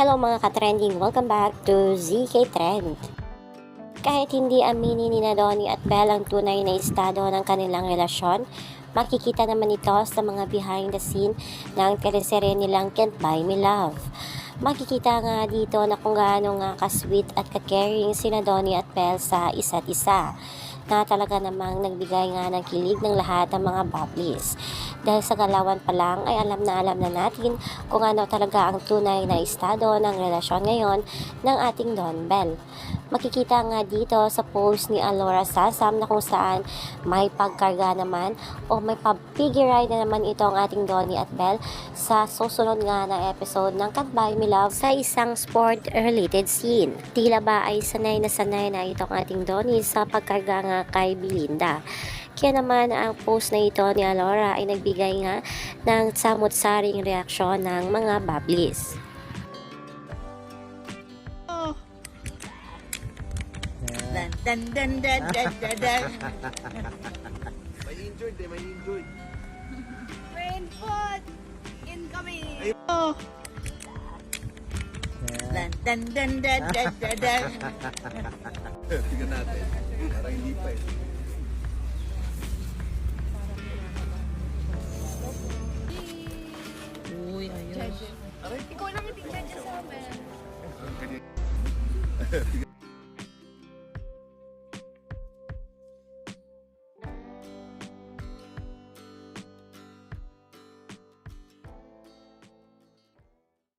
Hello mga ka-trending, welcome back to ZK Trend. Kahit hindi aminin ni Donnie at Belle ang tunay na estado ng kanilang relasyon, makikita naman ito sa mga behind the scene ng teleserye nilang Can't Buy Me Love. Makikita nga dito na kung gaano nga ka-sweet at ka-caring sina Donnie at Belle sa isa't isa, na talaga namang nagbigay nga ng kilig ng lahat ng mga bubblies. Dahil sa galawan pa lang ay alam na natin kung ano talaga ang tunay na estado ng relasyon ngayon ng ating Don Belle. Makikita nga dito sa post ni Alora Sasam na kung saan may pagkarga naman o may pag-figure na naman ito ang ating Donnie at Belle sa susunod nga na episode ng Can't Buy Me Love sa isang sport-related scene. Tila ba ay sanay na itong ating Donnie sa pagkarga nga kay Belinda. Kaya naman ang post na ito ni Alora ay nagbigay nga ng samot-saring reaksyon ng mga bubblies. Dan dan dan dan dan dan dan. May injured may injured. Rain foot incoming. Dan dan dan dan dan dan dan. Tingnan natin. Parang hindi pa eh. Uy, ayos. Ikaw lang yung tingnan niya sa amin. Tingnan.